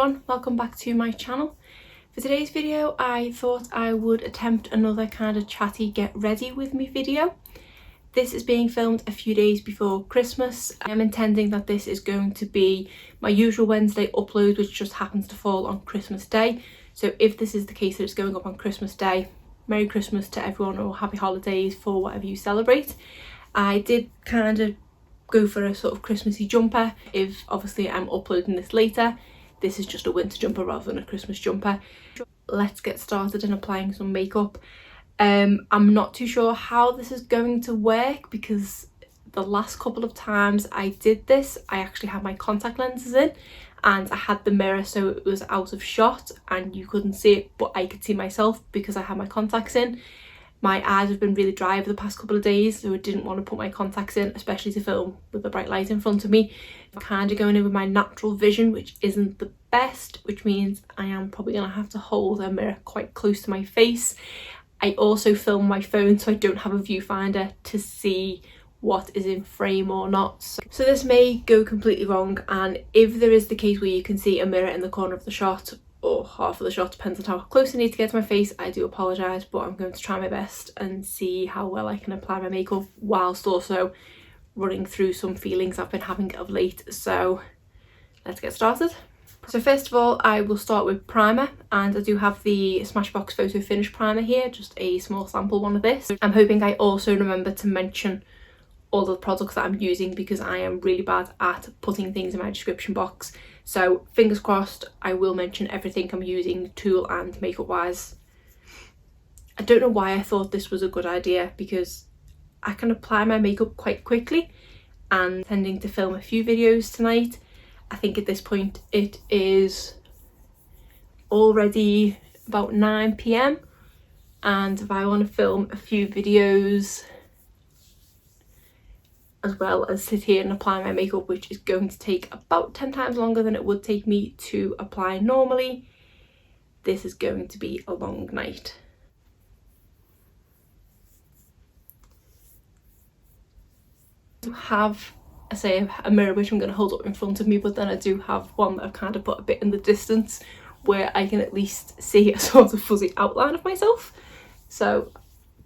everyone, welcome back to my channel. For today's video I thought I would attempt another kind of chatty get ready with me video. This is being filmed a few days before Christmas. I am intending that this is going to be my usual Wednesday upload, which just happens to fall on Christmas Day. So if this is the case that it's going up on Christmas Day, Merry Christmas to everyone, or Happy Holidays for whatever you celebrate. I did kind of go for a sort of Christmassy jumper. If obviously I'm uploading this later, this is just a winter jumper rather than a Christmas jumper. Let's get started in applying some makeup. I'm not too sure how this is going to work because the last couple of times I did this, I actually had my contact lenses in and I had the mirror so it was out of shot and you couldn't see it, but I could see myself because I had my contacts in. My eyes have been really dry over the past couple of days, so I didn't want to put my contacts in, especially to film with the bright light in front of me. I'm kind of going in with my natural vision, which isn't the best, which means I am probably going to have to hold a mirror quite close to my face. I also film my phone, so I don't have a viewfinder to see what is in frame or not. So this may go completely wrong, and if there is the case where you can see a mirror in the corner of the shot, or half of the shot, depends on how close I need to get to my face, I do apologise, but I'm going to try my best and see how well I can apply my makeup whilst also running through some feelings I've been having of late. So let's get started. So first of all, I will start with primer, and I do have the Smashbox Photo Finish primer here, just a small sample one of this. I'm hoping I also remember to mention all the products that I'm using because I am really bad at putting things in my description box. So fingers crossed I will mention everything I'm using tool and makeup wise. I don't know why I thought this was a good idea because I can apply my makeup quite quickly, and intending to film a few videos tonight. I think at this point it is already about 9 PM, and if I want to film a few videos as well as sit here and apply my makeup, which is going to take about 10 times longer than it would take me to apply normally, this is going to be a long night. I have, I say, a mirror which I'm going to hold up in front of me, but then I do have one that I've kind of put a bit in the distance where I can at least see a sort of fuzzy outline of myself. So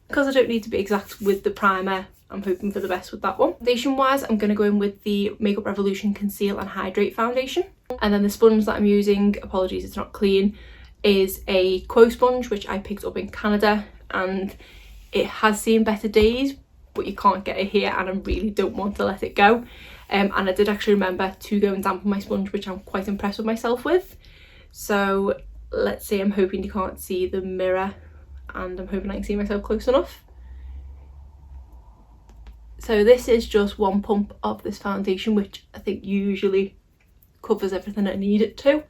because I don't need to be exact with the primer, I'm hoping for the best with that one. Foundation wise, I'm going to go in with the Makeup Revolution Conceal and Hydrate foundation. And then the sponge that I'm using, apologies it's not clean, is a Quo sponge which I picked up in Canada, and it has seen better days, but you can't get it here and I really don't want to let it go. And I did actually remember to go and dampen my sponge, which I'm quite impressed with myself with. So let's see, I'm hoping you can't see the mirror and I'm hoping I can see myself close enough. So this is just one pump of this foundation, which I think usually covers everything I need it to.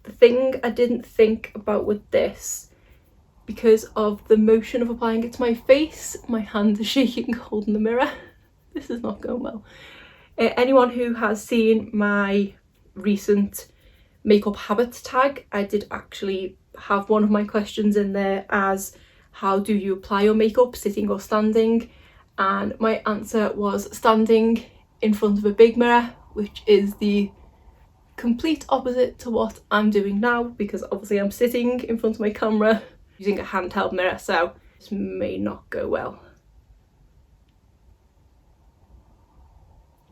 The thing I didn't think about with this, because of the motion of applying it to my face, my hand is shaking holding the mirror. This is not going well. Anyone who has seen my recent makeup habits tag, I did actually have one of my questions in there as how do you apply your makeup, sitting or standing? And my answer was standing in front of a big mirror, which is the complete opposite to what I'm doing now, because obviously I'm sitting in front of my camera using a handheld mirror, so this may not go well.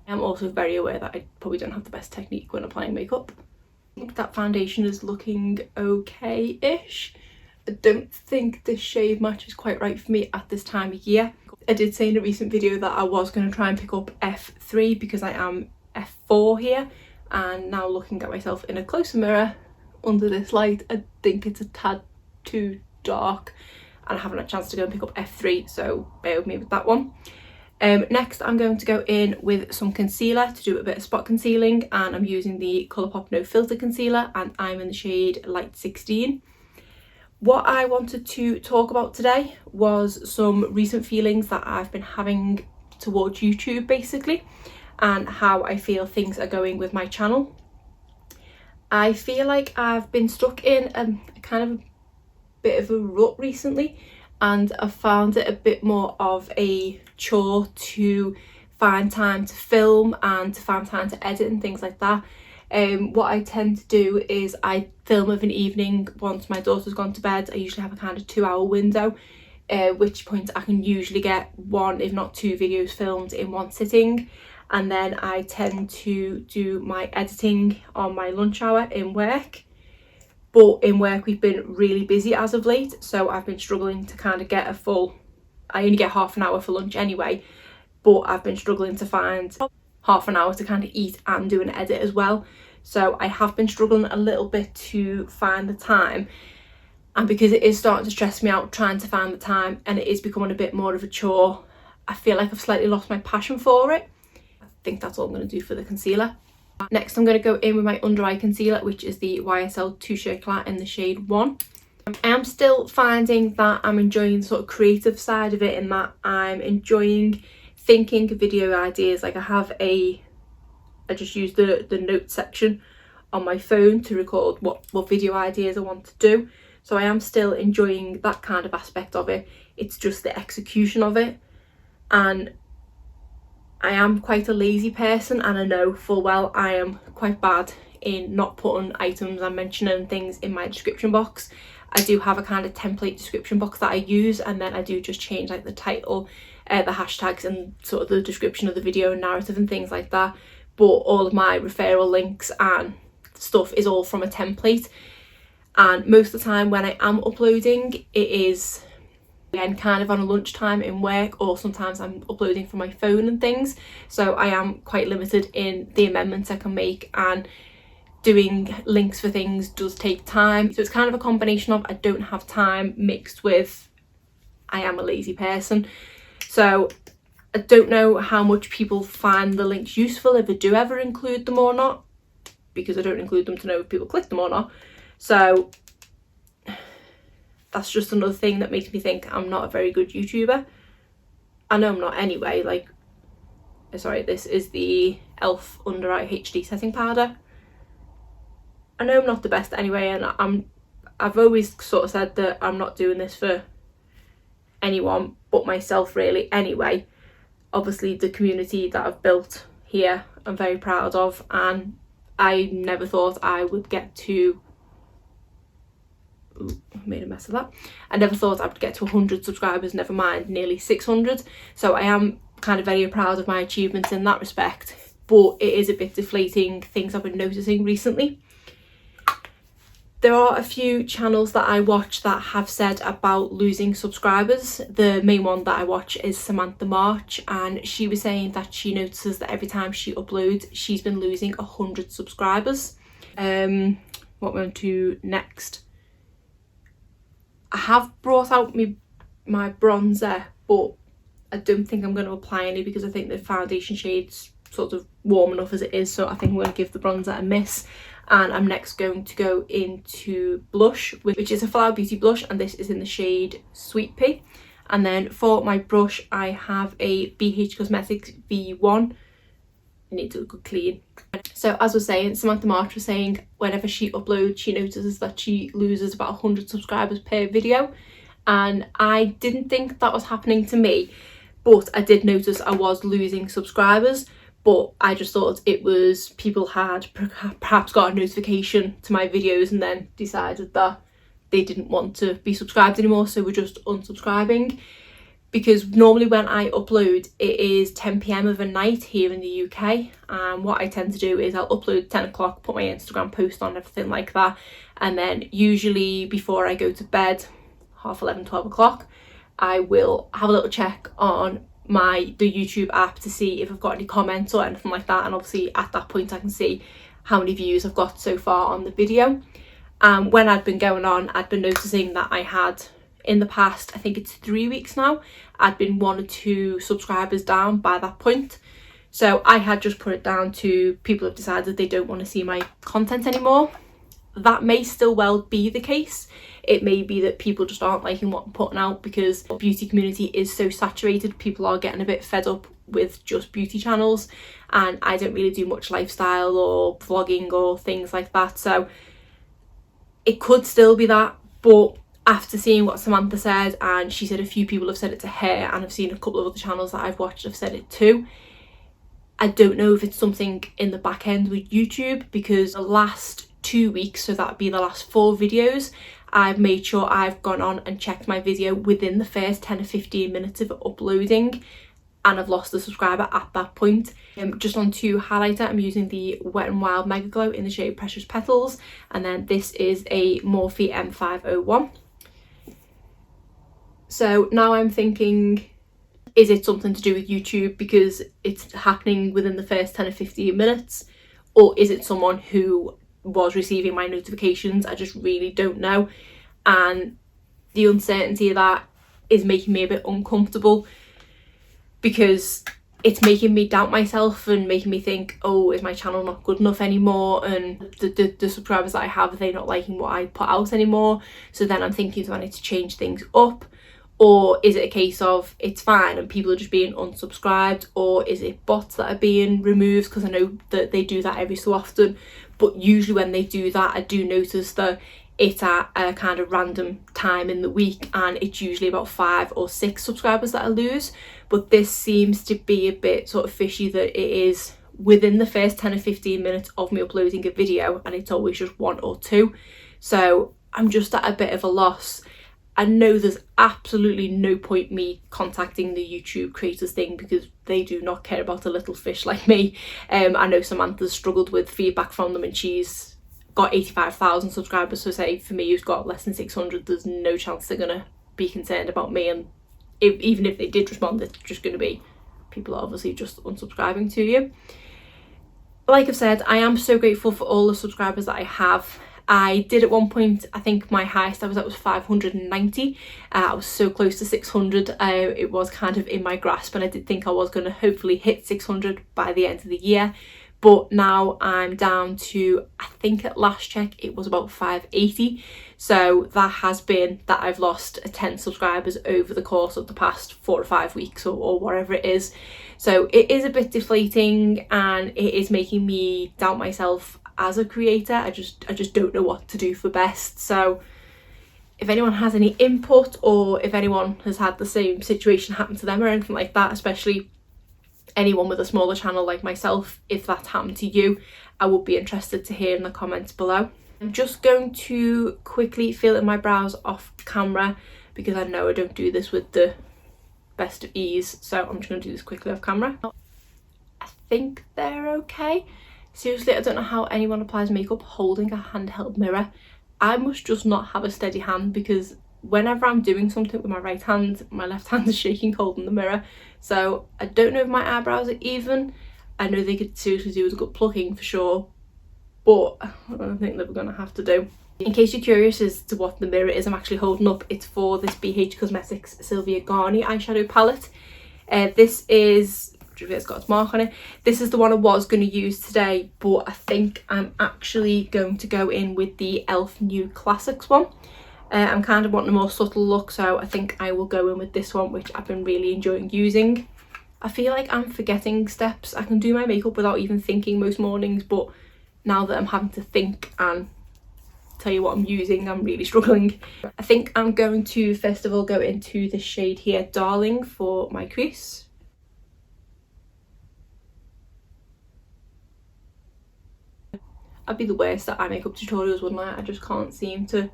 I'm also very aware that I probably don't have the best technique when applying makeup. I think that foundation is looking okay-ish. I don't think this shade match is quite right for me at this time of year. I did say in a recent video that I was going to try and pick up F3 because I am F4 here, and now looking at myself in a closer mirror under this light, I think it's a tad too dark and I haven't had a chance to go and pick up F3, so bear with me with that one. Next I'm going to go in with some concealer to do a bit of spot concealing, and I'm using the Colourpop No Filter Concealer and I'm in the shade Light 16. What I wanted to talk about today was some recent feelings that I've been having towards YouTube basically, and how I feel things are going with my channel. I feel like I've been stuck in a kind of bit of a rut recently, and I've found it a bit more of a chore to find time to film and to find time to edit and things like that. What I tend to do is I film of an evening once my daughter's gone to bed. I usually have a kind of 2-hour window, which point I can usually get 1 if not 2 videos filmed in one sitting, and then I tend to do my editing on my lunch hour in work. But in work we've been really busy as of late, so I've been struggling to kind of get a full, I only get half an hour for lunch anyway, but I've been struggling to find half an hour to kind of eat and do an edit as well. So I have been struggling a little bit to find the time, and because it is starting to stress me out trying to find the time and it is becoming a bit more of a chore, I feel like I've slightly lost my passion for it. I think that's all I'm going to do for the concealer. Next I'm going to go in with my under eye concealer, which is the YSL Touché Eclat in the shade 1. I am still finding that I'm enjoying the sort of creative side of it, in that I'm enjoying thinking of video ideas. Like I just use the notes section on my phone to record what video ideas I want to do. So I am still enjoying that kind of aspect of it. It's just the execution of it. And I am quite a lazy person, and I know full well I am quite bad in not putting items and mentioning things in my description box. I do have a kind of template description box that I use, and then I do just change like the title, the hashtags and sort of the description of the video and narrative and things like that. But all of my referral links and stuff is all from a template, and most of the time when I am uploading it is again kind of on a lunchtime in work, or sometimes I'm uploading from my phone and things, so I am quite limited in the amendments I can make, and doing links for things does take time. So it's kind of a combination of I don't have time mixed with I am a lazy person. So I don't know how much people find the links useful, if I do ever include them or not, because I don't include them to know if people click them or not. So that's just another thing that makes me think I'm not a very good YouTuber. I know I'm not anyway. Like, sorry, this is the e.l.f. Under Eye HD setting powder. I know I'm not the best anyway, and I've always sort of said that I'm not doing this for anyone but myself really anyway. Obviously the community that I've built here I'm very proud of, and I never thought I would get to made a mess of that. I never thought I would get to 100 subscribers, never mind nearly 600. So I am kind of very proud of my achievements in that respect, but it is a bit deflating, things I've been noticing recently. There are a few channels that I watch that have said about losing subscribers. The main one that I watch is Samantha March, and she was saying that she notices that every time she uploads she's been losing 100 subscribers. What we're on to next. I have brought out my bronzer, but I don't think I'm going to apply any because I think the foundation shade's sort of warm enough as it is, so I think I'm going to give the bronzer a miss. And I'm next going to go into blush, which is a Flower Beauty blush, and this is in the shade Sweet Pea. And then for my brush I have a BH Cosmetics V1. I need to go clean. So as I was saying, Samantha March was saying whenever she uploads she notices that she loses about 100 subscribers per video, and I didn't think that was happening to me, but I did notice I was losing subscribers. But I just thought it was people had perhaps got a notification to my videos and then decided that they didn't want to be subscribed anymore, so we're just unsubscribing. Because normally when I upload it is 10 PM of a night here in the UK, and what I tend to do is I'll upload 10 o'clock, put my Instagram post on, everything like that, and then usually before I go to bed, 11:30, 12 o'clock, I will have a little check on the YouTube app to see if I've got any comments or anything like that, and obviously at that point I can see how many views I've got so far on the video. When I'd been going on, I'd been noticing that I had, in the past, I think it's 3 weeks now, I'd been 1 or 2 subscribers down by that point. So I had just put it down to people have decided they don't want to see my content anymore. That may still well be the case. It may be that people just aren't liking what I'm putting out because the beauty community is so saturated. People are getting a bit fed up with just beauty channels, and I don't really do much lifestyle or vlogging or things like that. So it could still be that, but after seeing what Samantha said, and she said a few people have said it to her, and I've seen a couple of other channels that I've watched have said it too, I don't know if it's something in the back end with YouTube, because the last 2 weeks, so that'd be the last 4 videos, I've made sure I've gone on and checked my video within the first 10 or 15 minutes of uploading, and I've lost a subscriber at that point. Just on to highlighter, I'm using the Wet n Wild Mega Glow in the shade Precious Petals, and then this is a Morphe M501. So now I'm thinking, is it something to do with YouTube because it's happening within the first 10 or 15 minutes? Or is it someone who was receiving my notifications? I just really don't know. And the uncertainty of that is making me a bit uncomfortable, because it's making me doubt myself and making me think, oh, is my channel not good enough anymore? And the subscribers that I have, are they not liking what I put out anymore? So then I'm thinking, do I need to change things up? Or is it a case of it's fine and people are just being unsubscribed? Or is it bots that are being removed? Because I know that they do that every so often. But usually when they do that, I do notice that it's at a kind of random time in the week, and it's usually about 5 or 6 subscribers that I lose. But this seems to be a bit sort of fishy, that it is within the first 10 or 15 minutes of me uploading a video, and it's always just 1 or 2. So I'm just at a bit of a loss. I know there's absolutely no point me contacting the YouTube creators thing, because they do not care about a little fish like me. I know Samantha's struggled with feedback from them, and she's got 85,000 subscribers. So say for me, who's got less than 600, there's no chance they're gonna be concerned about me. And even if they did respond, it's just gonna be people are obviously just unsubscribing to you. Like I've said, I am so grateful for all the subscribers that I have. I did at one point, I think my highest I was at was 590. I was so close to 600. It was kind of in my grasp, and I did think I was going to hopefully hit 600 by the end of the year. But now I'm down to, I think at last check it was about 580. So that has been that I've lost 10 subscribers over the course of the past 4 or 5 weeks, or whatever it is. So it is a bit deflating, and it is making me doubt myself as a creator. I just don't know what to do for best. So if anyone has any input, or if anyone has had the same situation happen to them or anything like that, especially anyone with a smaller channel like myself, if that's happened to you, I would be interested to hear in the comments below. I'm just going to quickly fill in my brows off camera, because I know I don't do this with the best of ease, so I'm just going to do this quickly off camera. I think they're okay. Seriously, I don't know how anyone applies makeup holding a handheld mirror. I must just not have a steady hand, because whenever I'm doing something with my right hand, my left hand is shaking holding the mirror. So I don't know if my eyebrows are even. I know they could seriously do with a good plucking for sure, but I don't think that we're going to have to do. In case you're curious as to what the mirror is I'm actually holding up, it's for this BH Cosmetics Sylvia Garni eyeshadow palette. This is, it's got its mark on it. This is the one I was going to use today, but I think I'm actually going to go in with the e.l.f. New Classics one. I'm kind of wanting a more subtle look, so I think I will go in with this one, which I've been really enjoying using. I feel like I'm forgetting steps. I can do my makeup without even thinking most mornings, but now that I'm having to think and tell you what I'm using, I'm really struggling. I think I'm going to first of all go into this shade here, Darling, for my crease. I'd be the worst at eye makeup tutorials, wouldn't I? I just can't seem to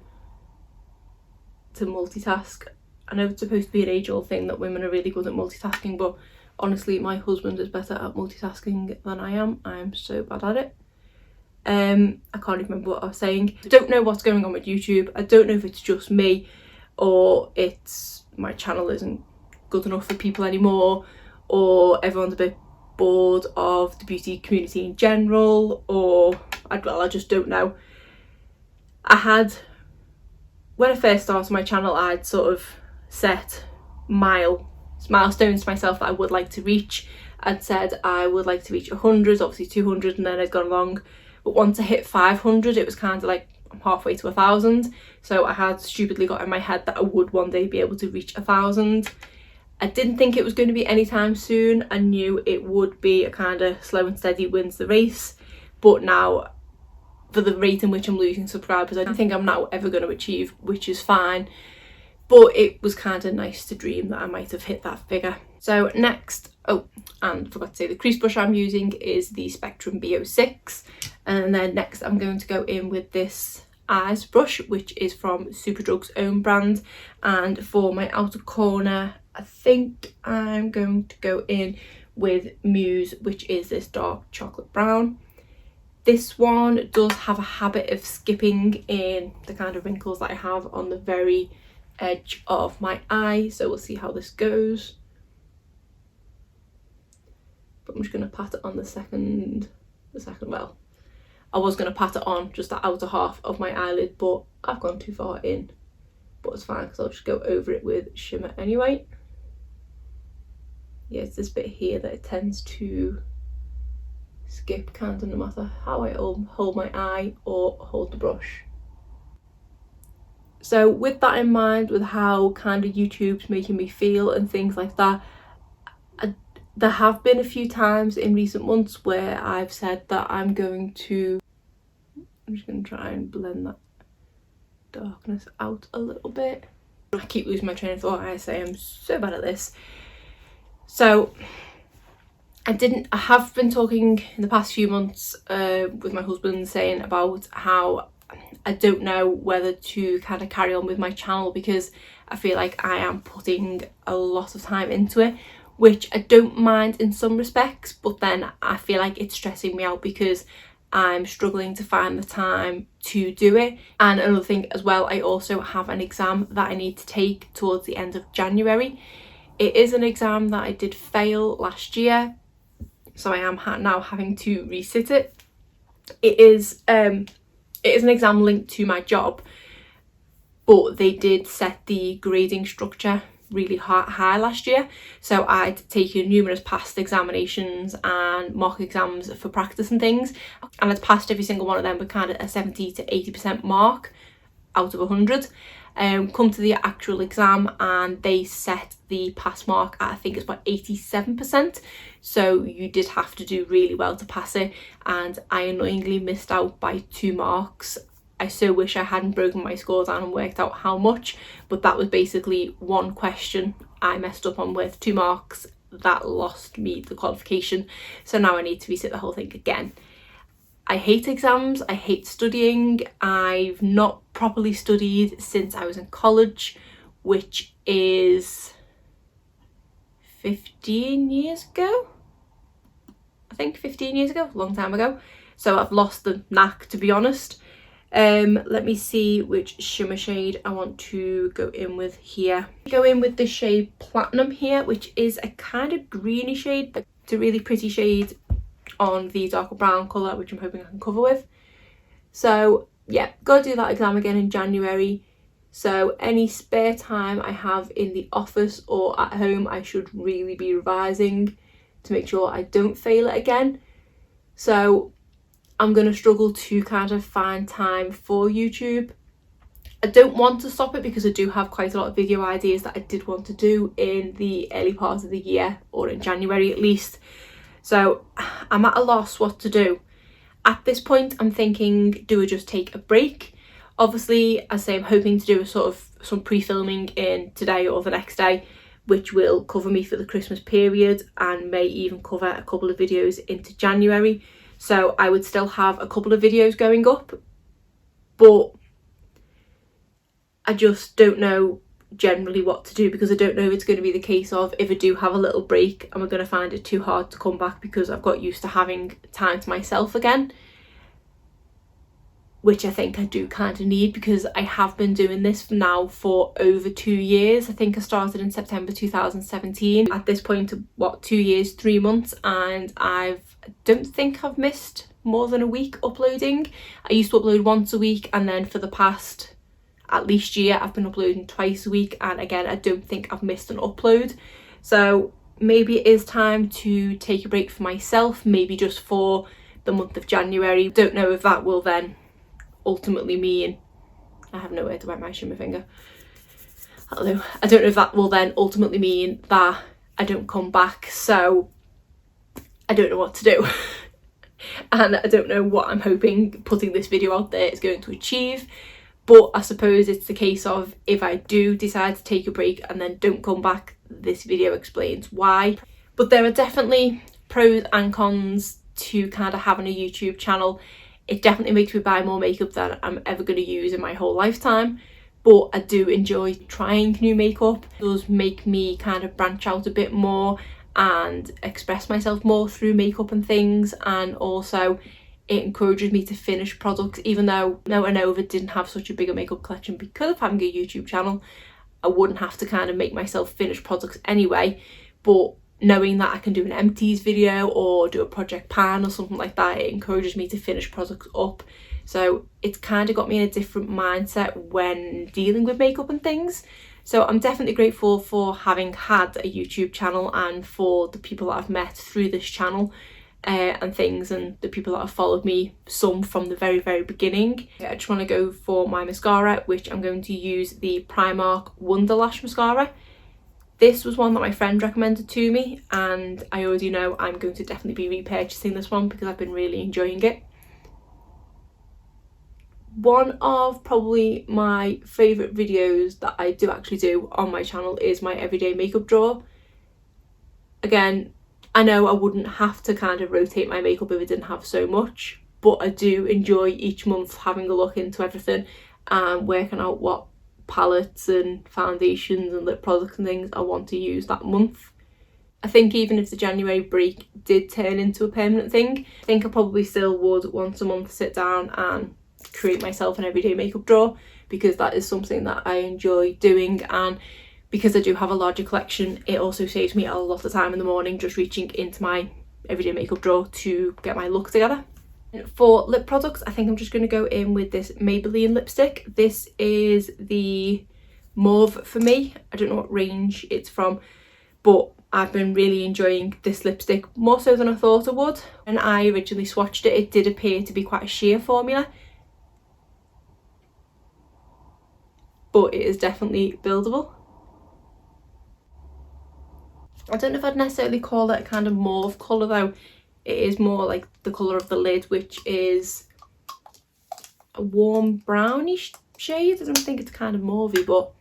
multitask. I know it's supposed to be an age-old thing that women are really good at multitasking, but honestly my husband is better at multitasking than I am. I'm so bad at it. I can't even remember what I was saying. I don't know what's going on with YouTube. I don't know if it's just me, or it's my channel isn't good enough for people anymore, or everyone's a bit bored of the beauty community in general, or I just don't know. When I first started my channel, I'd sort of set milestones to myself that I would like to reach. I'd said I would like to reach 100, obviously 200, and then I'd gone along. But once I hit 500, it was kind of like I'm halfway to 1,000. So I had stupidly got in my head that I would one day be able to reach 1,000. I didn't think it was going to be anytime soon. I knew it would be a kind of slow and steady wins the race. But now, for the rate in which I'm losing subscribers, I don't think I'm now ever going to achieve, which is fine. But it was kind of nice to dream that I might have hit that figure. So next, oh, and forgot to say, the crease brush I'm using is the Spectrum B06. And then next I'm going to go in with this eyes brush, which is from Superdrug's own brand. And for my outer corner, I think I'm going to go in with Muse, which is this dark chocolate brown. This one does have a habit of skipping in the kind of wrinkles that I have on the very edge of my eye, so we'll see how this goes. But I'm just going to pat it on the second, well, I was going to pat it on just the outer half of my eyelid, but I've gone too far in. But it's fine because I'll just go over it with shimmer anyway. Yeah, it's this bit here that it tends to skip, kind of, no matter how I hold my eye or hold the brush. So with that in mind, with how kind of YouTube's making me feel and things like that, there have been a few times in recent months where I've said that I'm just going to try and blend that darkness out a little bit. I keep losing my train of thought. I say I'm so bad at this. So I have been talking in the past few months with my husband, saying about how I don't know whether to kind of carry on with my channel, because I feel like I am putting a lot of time into it, which I don't mind in some respects, but then I feel like it's stressing me out because I'm struggling to find the time to do it. And another thing as well, I also have an exam that I need to take towards the end of January. It is an exam that I did fail last year, so I am now having to resit it. It is an exam linked to my job, but they did set the grading structure really high last year, so I'd taken numerous past examinations and mock exams for practice and things, and I'd passed every single one of them with kind of a 70 to 80% mark out of 100. Come to the actual exam and they set the pass mark at, I think it's about 87%, so you did have to do really well to pass it, and I annoyingly missed out by 2 marks. I so wish I hadn't broken my score down and worked out how much, but that was basically one question I messed up on with 2 marks. That lost me the qualification, so now I need to resit the whole thing again. I hate exams, I hate studying. I've not properly studied since I was in college, which is 15 years ago? I think 15 years ago, a long time ago. So I've lost the knack, to be honest. Let me see which shimmer shade I want to go in with here. Go in with the shade Platinum here, which is a kind of greeny shade, but it's a really pretty shade on the darker brown colour, which I'm hoping I can cover with. So yeah, gotta do that exam again in January. So any spare time I have in the office or at home, I should really be revising to make sure I don't fail it again. So I'm going to struggle to kind of find time for YouTube. I don't want to stop it because I do have quite a lot of video ideas that I did want to do in the early part of the year, or in January at least. So I'm at a loss what to do. At this point I'm thinking, do I just take a break? Obviously, as I say, I'm hoping to do a sort of some pre-filming in today or the next day, which will cover me for the Christmas period and may even cover a couple of videos into January. So I would still have a couple of videos going up, but I just don't know generally what to do, because I don't know if it's going to be the case of, if I do have a little break, am I going to find it too hard to come back because I've got used to having time to myself again, which I think I do kind of need, because I have been doing this now for over 2 years. I think I started in September 2017. At this point, what, 2 years, 3 months, and I don't think I've missed more than a week uploading. I used to upload once a week, and then for the past at least year I've been uploading twice a week, and again I don't think I've missed an upload. So maybe it is time to take a break for myself, maybe just for the month of January. Don't know if that will then ultimately mean, I have nowhere to wipe my shimmer finger, I don't know if that will then ultimately mean that I don't come back. So I don't know what to do. And I don't know what I'm hoping putting this video out there is going to achieve, But I suppose it's the case of, if I do decide to take a break and then don't come back, this video explains why. But there are definitely pros and cons to kind of having a YouTube channel. It definitely makes me buy more makeup than I'm ever going to use in my whole lifetime, but I do enjoy trying new makeup. It does make me kind of branch out a bit more and express myself more through makeup and things, and also it encourages me to finish products. Even though I know if it didn't have such a bigger makeup collection because of having a YouTube channel, I wouldn't have to kind of make myself finish products anyway, but knowing that I can do an empties video or do a project pan or something like that, it encourages me to finish products up. So it's kind of got me in a different mindset when dealing with makeup and things. So I'm definitely grateful for having had a YouTube channel and for the people that I've met through this channel and things, and the people that have followed me, some from the very beginning. I just want to go for my mascara, which I'm going to use the Primark Wonderlash mascara. This was one that my friend recommended to me, and I already know I'm going to definitely be repurchasing this one because I've been really enjoying it. One of probably my favourite videos that I do actually do on my channel is my everyday makeup drawer. Again, I know I wouldn't have to kind of rotate my makeup if it didn't have so much, but I do enjoy each month having a look into everything and working out what palettes and foundations and lip products and things I want to use that month. I think even if the January break did turn into a permanent thing, I think I probably still would once a month sit down and create myself an everyday makeup drawer, because that is something that I enjoy doing, and because I do have a larger collection, it also saves me a lot of time in the morning just reaching into my everyday makeup drawer to get my look together. For lip products, I think I'm just going to go in with this Maybelline lipstick. This is the Mauve for me. I don't know what range it's from, but I've been really enjoying this lipstick, more so than I thought I would. When I originally swatched it, it did appear to be quite a sheer formula, but it is definitely buildable. I don't know if I'd necessarily call it a kind of mauve colour though. It is more like the colour of the lid, which is a warm brownish shade. I don't think it's kind of mauvey, but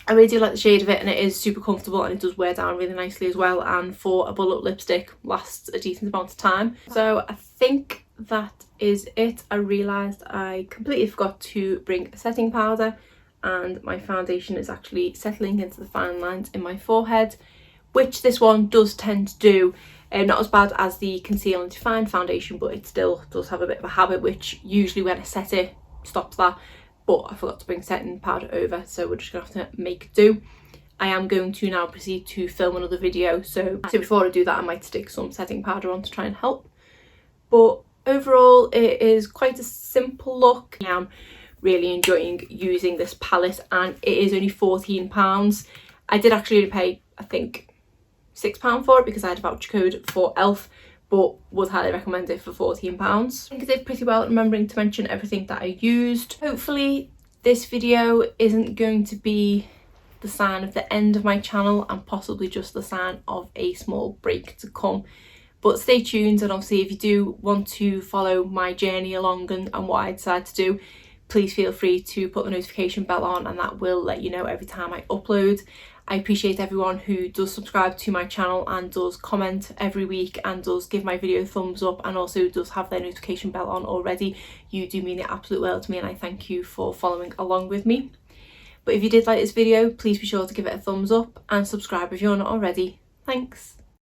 I really do like the shade of it, and it is super comfortable and it does wear down really nicely as well, and for a bullet lipstick lasts a decent amount of time. So I think that is it. I realised I completely forgot to bring a setting powder, and my foundation is actually settling into the fine lines in my forehead, which this one does tend to do. Not as bad as the Conceal and Define foundation, but it still does have a bit of a habit, which usually when I set it stops that, but I forgot to bring setting powder over, so we're just gonna have to make do. I am going to now proceed to film another video, so before I do that I might stick some setting powder on to try and help. But overall it is quite a simple look. I am really enjoying using this palette, and it is only £14. I did actually pay, I think, £6 for it because I had a voucher code for ELF, but would highly recommend it for £14. I think I did pretty well at remembering to mention everything that I used. Hopefully this video isn't going to be the sign of the end of my channel, and possibly just the sign of a small break to come. But stay tuned, and obviously if you do want to follow my journey along and what I decide to do, please feel free to put the notification bell on, and that will let you know every time I upload. I appreciate everyone who does subscribe to my channel and does comment every week and does give my video a thumbs up and also does have their notification bell on already. You do mean the absolute world to me, and I thank you for following along with me. But if you did like this video, please be sure to give it a thumbs up and subscribe if you're not already. Thanks.